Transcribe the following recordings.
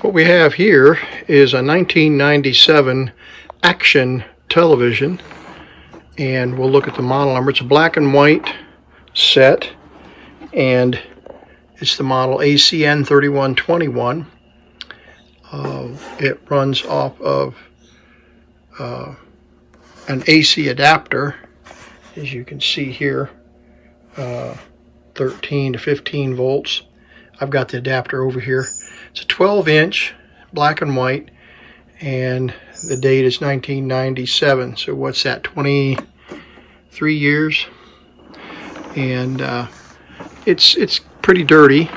What we have here is a 1997 Action television, and we'll look at the model number. It's a black and white set, and it's the model ACN 3121. It runs off of an AC adapter, as you can see here, 13 to 15 volts. I've got the adapter over here. It's a 12-inch black and white, and the date is 1997. So what's that, 23 years? And it's pretty dirty,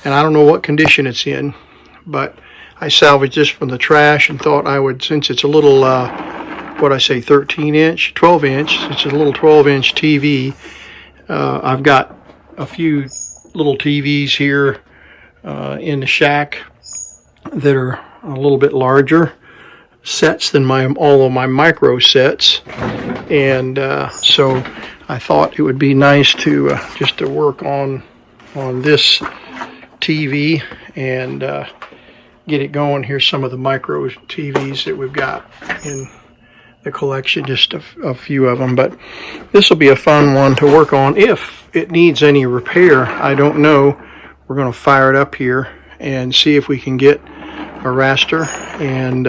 and I don't know what condition it's in, but I salvaged this from the trash and thought I would, since it's a little 13-inch, 12-inch, it's a little 12-inch TV. I've got a few little TVs here in the shack that are a little bit larger sets than all of my micro sets, and so I thought it would be nice to just to work on this TV and get it going. Here's some of the micro TVs that we've got in the collection, just a few of them, but this will be a fun one to work on if it needs any repair. I don't know. We're going to fire it up here and see if we can get a raster and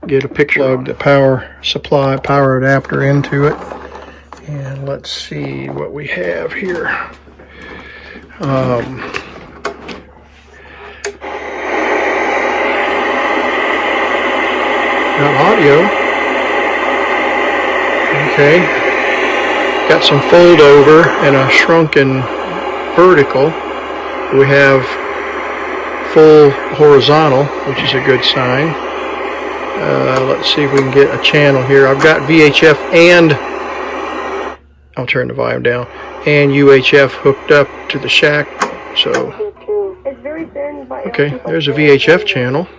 get a picture of the power supply, power adapter into it. And let's see what we have here. Got audio. Okay. Got some fold over and a shrunken vertical. We have full horizontal, which is a good sign. Let's see if we can get a channel here. I've got VHF and, I'll turn the volume down, and UHF hooked up to the shack. So, okay, there's a VHF channel.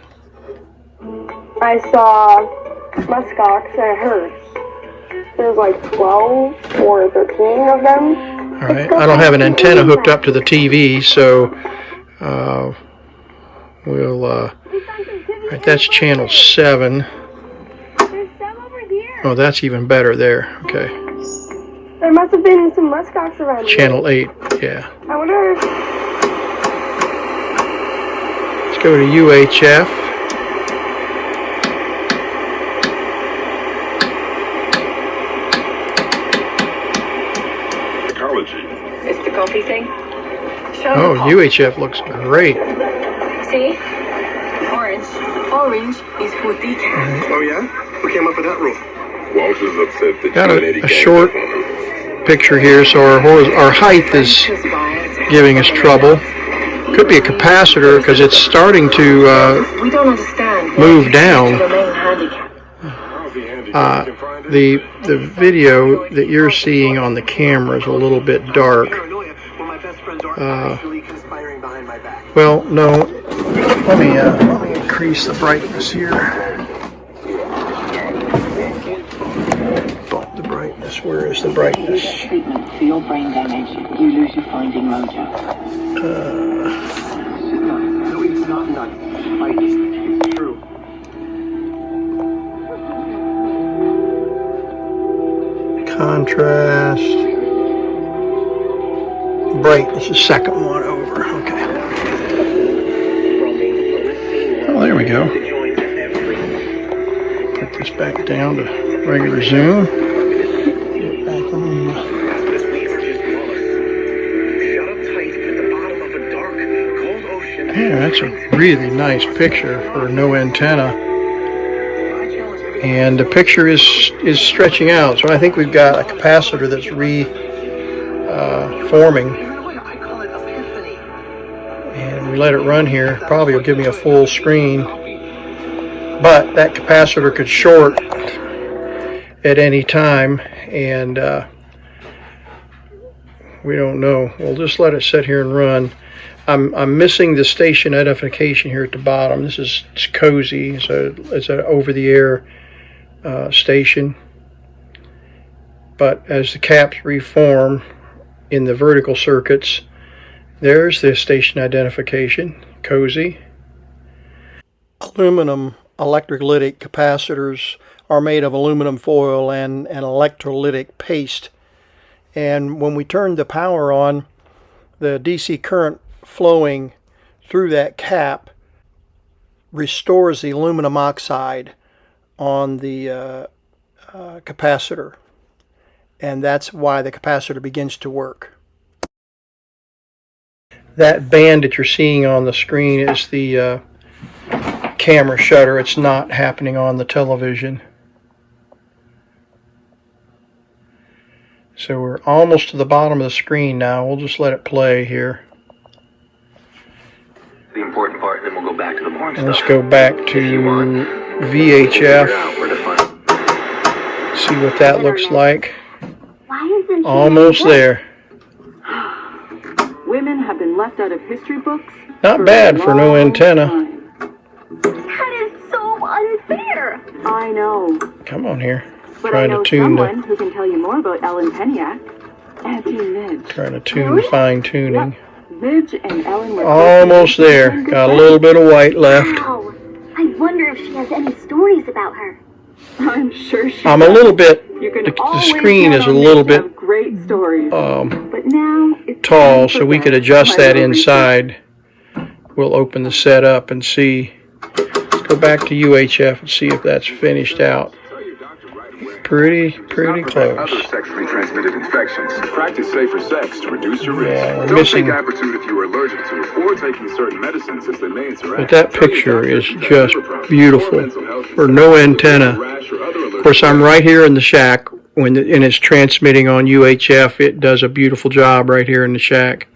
I saw muskox and I heard there's like 12 or 13 of them. Alright, I don't have an antenna hooked up to the TV, so we'll, right, that's channel 7. Oh, that's even better there. Okay. There must have been some muskox around Channel 8, yeah. I wonder if... Let's go to UHF. It's the coffee thing. Oh, UHF looks great. See? Orange. Orange is for decaf. Oh yeah? Who came up with that rule? Walsh is upset that Got a short picture here, so our height is giving us trouble. Could be a capacitor because it's starting to we don't understand move down. The video that you're seeing on the camera is a little bit dark. Well, no. Let me increase the brightness here. Bump the brightness. Where is the brightness? Treatment for your brain damage, you lose your finding mojo. No, it's not nuts. It's true. Contrast. Brightness is second one over. Okay. Oh, there we go. Put this back down to regular zoom. Get back on. Yeah, that's a really nice picture for no antenna. And the picture is stretching out, so I think we've got a capacitor that's reforming. And we let it run here. Probably will give me a full screen, but that capacitor could short at any time, and we don't know. We'll just let it sit here and run. I'm missing the station identification here at the bottom. It's Cozy, so it's an over-the-air station. But as the caps reform in the vertical circuits, there's the station identification, Cozy, aluminum electrolytic capacitors are made of aluminum foil and an electrolytic paste. And when we turn the power on, the DC current flowing through that cap restores the aluminum oxide on the capacitor. And that's why the capacitor begins to work. That band that you're seeing on the screen is the camera shutter. It's not happening on the television. So we're almost to the bottom of the screen now. We'll just let it play here. The important part, then we'll go back to the boring stuff. Let's go back to VHF. See what that looks like. Why isn't Almost there. Women have been left out of history books. Not bad for no antenna. That is so unfair. I know. Come on here. But Trying I know to tune someone the who can tell you more about Ellen Penyak. Auntie Midge. trying to tune the fine tuning. Midge and Ellen were Almost there. Got a little bit of white left. Wow. I wonder if she has any stories about her. I'm sure she I'm a little bit. You can The always screen count is a on little Midge to bit have great stories. But now it's tall, time for so we bed. could adjust My that little inside. We'll open the set up and see. Let's go back to UHF and see if that's finished out. Pretty close. Other sexually transmitted infections. Practice safer sex to reduce your risk. Yeah, we're Don't missing- take Apretude if you are allergic to it or taking certain medicines as they may interact. But that picture is just beautiful for no antenna. Of course, I'm right here in the shack and it's transmitting on UHF. It does a beautiful job right here in the shack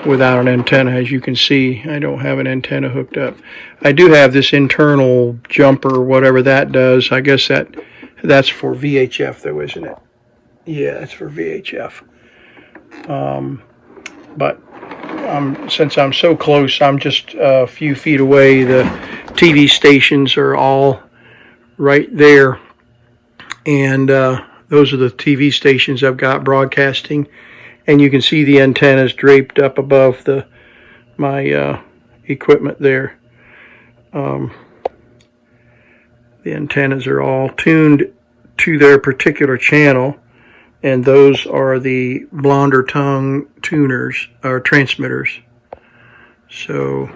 without an antenna. As you can see, I don't have an antenna hooked up. I do have this internal jumper, whatever that does. I guess that's for VHF though, isn't it? Yeah, it's for VHF. But since I'm so close, I'm just a few feet away. The TV stations are all right there. And those are the TV stations I've got broadcasting. And you can see the antennas draped up above my equipment there. The antennas are all tuned to their particular channel, and those are the blonder tongue tuners or transmitters. So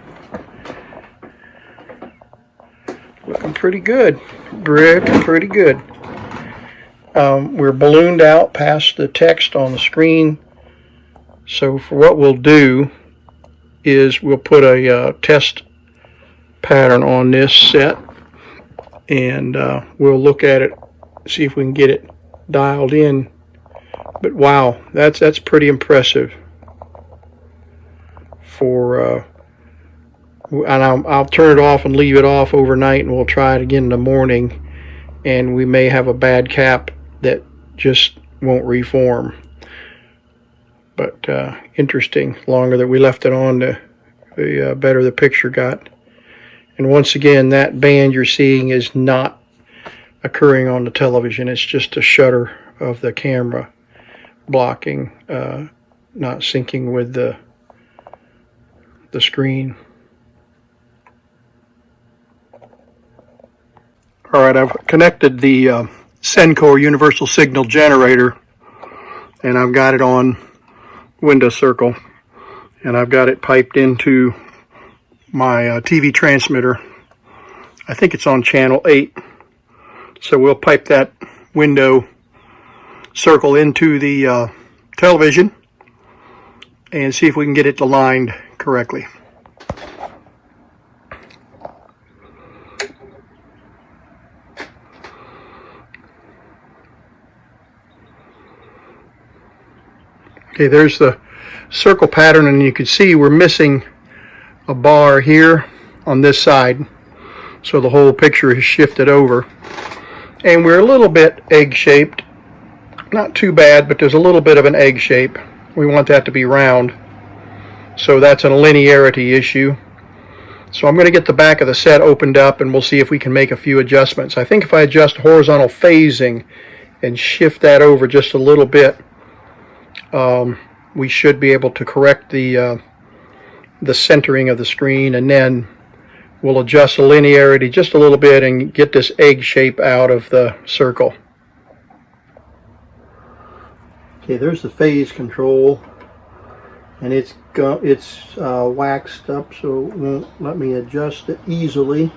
looking pretty good, pretty good. We're ballooned out past the text on the screen. So for what we'll do is we'll put a test pattern on this set, and we'll look at it, see if we can get it dialed in. But wow, that's pretty impressive. For and I'll turn it off and leave it off overnight, and we'll try it again in the morning. And we may have a bad cap that just won't reform. But interesting. Longer that we left it on, the better the picture got. And once again, that band you're seeing is not occurring on the television. It's just a shutter of the camera blocking, not syncing with the screen. All right, I've connected the Sencore Universal Signal Generator, and I've got it on window circle, and I've got it piped into my TV transmitter. I think it's on channel 8. So we'll pipe that window circle into the television and see if we can get it aligned correctly. Okay, there's the circle pattern, and you can see we're missing a bar here on this side, so the whole picture is shifted over, and we're a little bit egg-shaped. Not too bad, but there's a little bit of an egg shape. We want that to be round, so that's a linearity issue. So I'm going to get the back of the set opened up, and we'll see if we can make a few adjustments. I think if I adjust horizontal phasing and shift that over just a little bit, we should be able to correct the centering of the screen, and then we'll adjust the linearity just a little bit and get this egg shape out of the circle. Okay, there's the phase control, and it's waxed up, so it won't let me adjust it easily.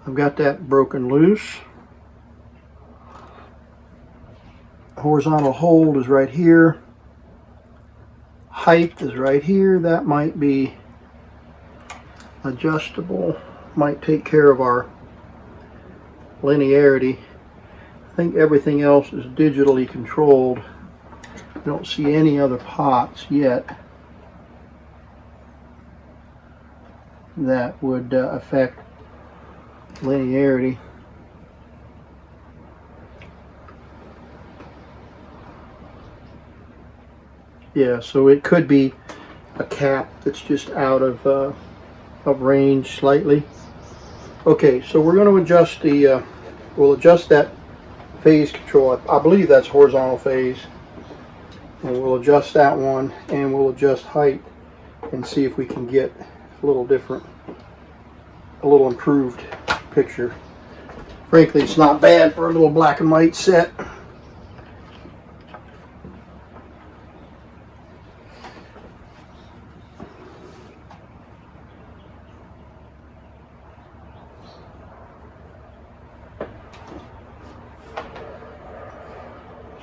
I've got that broken loose. Horizontal hold is right here. Height is right here. That might be adjustable. Might take care of our linearity. I think everything else is digitally controlled. I don't see any other pots yet that would affect linearity. Yeah, so it could be a cap that's just out of range slightly. Okay, so we're going to adjust the, we'll adjust that phase control. I believe that's horizontal phase. And we'll adjust that one, and we'll adjust height and see if we can get a little different, a little improved picture. Frankly, it's not bad for a little black and white set.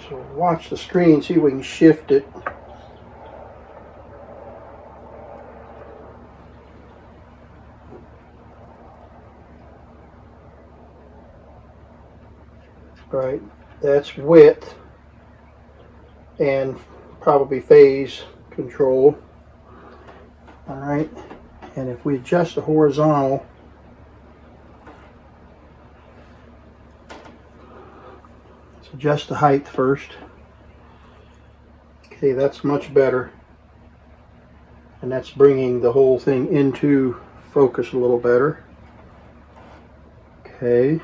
So watch the screen, see if we can shift it. Right, that's width and probably phase control. All right, and if we adjust the horizontal, let's adjust the height first. Okay, that's much better, and that's bringing the whole thing into focus a little better. Okay.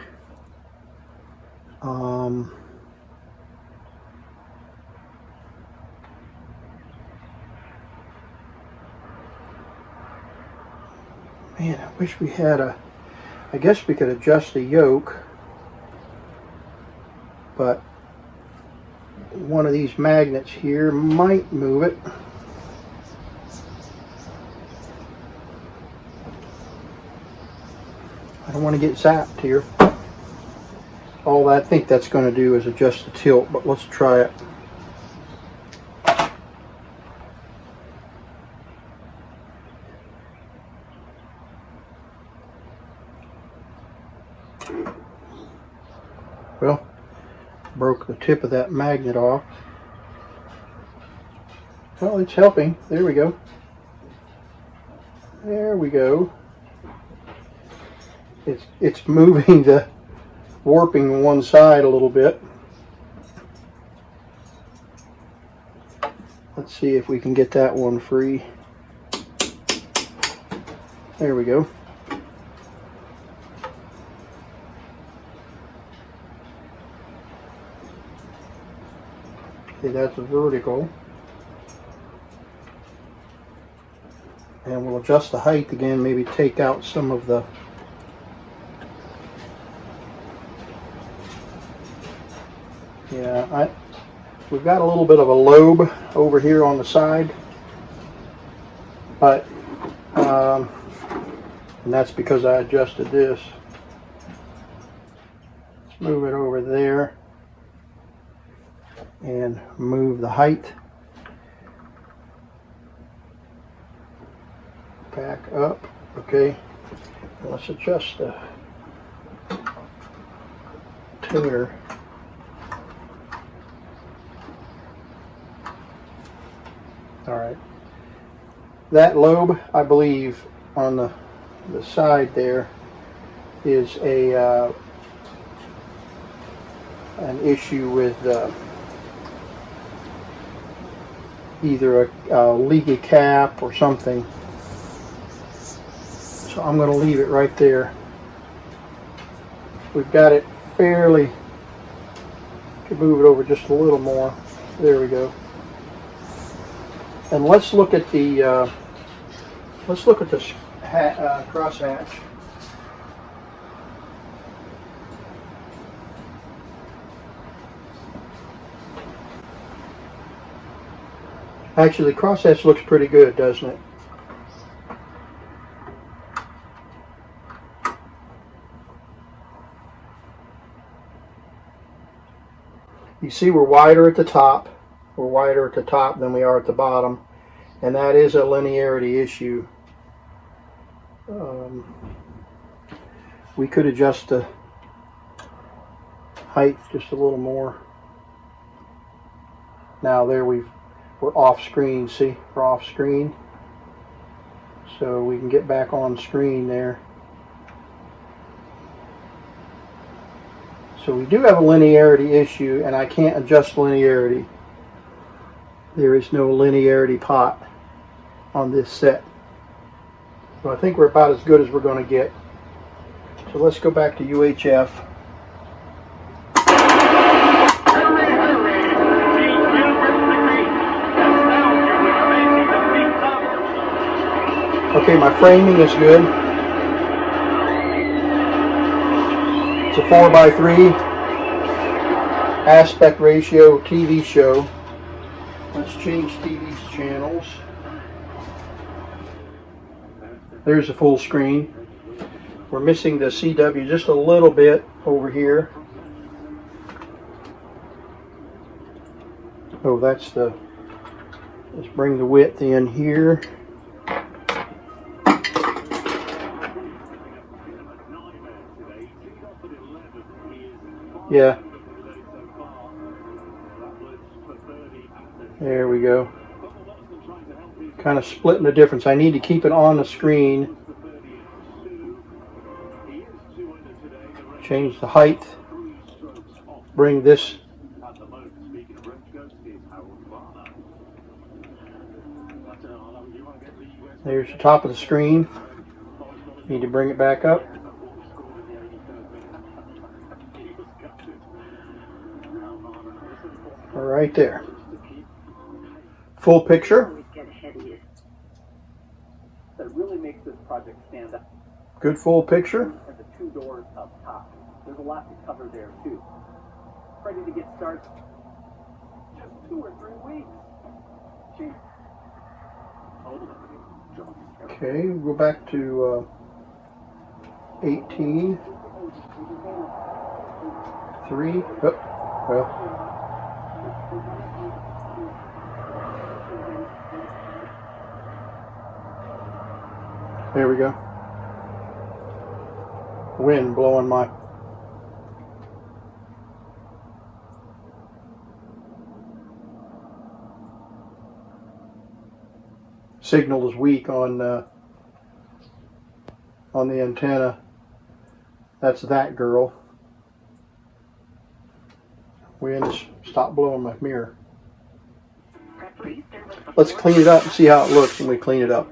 Man, I wish we had a, I guess we could adjust the yoke, but one of these magnets here might move it. I don't want to get zapped here. All I think that's going to do is adjust the tilt, but let's try it. Well, broke the tip of that magnet off. Well, it's helping. There we go. There we go. It's moving the warping one side a little bit. Let's see if we can get that one free. There we go. Okay, that's a vertical. And we'll adjust the height again, maybe take out some of the we've got a little bit of a lobe over here on the side, but and that's because I adjusted this. Let's move it over there and move the height back up. Okay, let's adjust the tuner. All right, that lobe, I believe, on the side there is a an issue with either a leaky cap or something. So I'm going to leave it right there. We've got it fairly, could move it over just a little more. There we go. And let's look at the crosshatch. Actually, the crosshatch looks pretty good, doesn't it? You see we're wider at the top. We're wider at the top than we are at the bottom. And that is a linearity issue. We could adjust the height just a little more. Now there we're off screen. See, we're off screen. So we can get back on screen there. So we do have a linearity issue, and I can't adjust linearity. There is no linearity pot on this set. So I think we're about as good as we're going to get. So let's go back to UHF. Okay, my framing is good. It's a 4:3 aspect ratio TV show. Let's change TV's channels. There's the full screen. We're missing the CW just a little bit over here. Oh, that's the, let's bring the width in here. Yeah. There we go. Kind of splitting the difference. I need to keep it on the screen. Change the height. Bring this. There's the top of the screen. Need to bring it back up. Right there. Full picture. That really makes this project stand out. Good full picture. And the two doors up top. There's a lot to cover there too. Ready to get started? Just 2 or 3 weeks. Jeez. Okay, we'll go back to 18. 3. Oh, well. There we go. Wind blowing my... Signal is weak on the antenna. That's that girl. Wind has stopped blowing my mirror. Let's clean it up and see how it looks when we clean it up.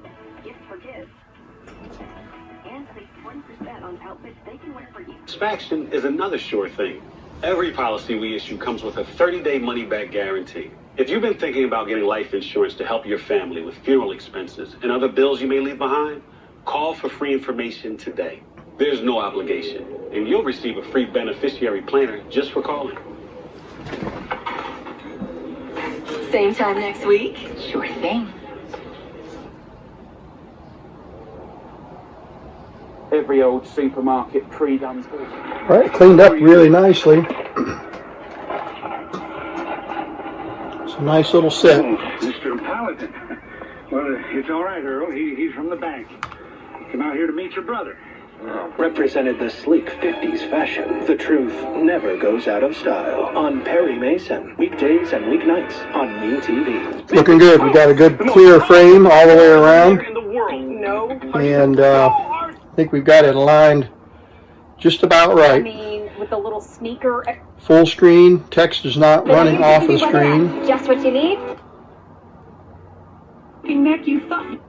Inspection is another sure thing. Every policy we issue comes with a 30-day money-back guarantee. If you've been thinking about getting life insurance to help your family with funeral expenses and other bills you may leave behind, call for free information today. There's no obligation, and you'll receive a free beneficiary planner just for calling. Same time next week? Sure thing. Every old supermarket pre-done. All right, cleaned up really nicely. It's a nice little set. Mr. Paladin. Well, it's all right, Earl. He's from the bank. He came out here to meet your brother. Represented the sleek 50s fashion. The truth never goes out of style. On Perry Mason. Weekdays and weeknights on MeTV. Looking good. We got a good clear frame all the way around. And I think we've got it aligned just about right. I mean, with the little sneaker. Full screen. Text is not running off the screen. Just what you need? Can make you fun.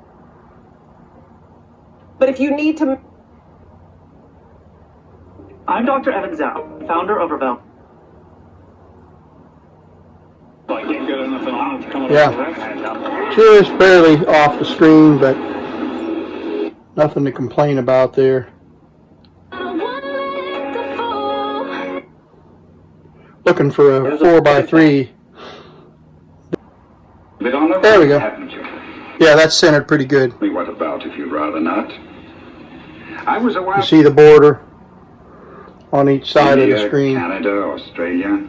But if you need to... I'm Dr. Evan Zhao, founder of Rebel. Yeah. just barely off the screen, but nothing to complain about there. Looking for a 4x3. There we go. Yeah, that's centered pretty good. What about if you'd rather not? I was a You while see the border on each side of the India, screen. Canada, Australia.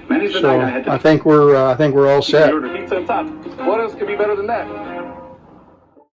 Many's the So night I had to I think we're all set. Pizza and top. What else could be better than that?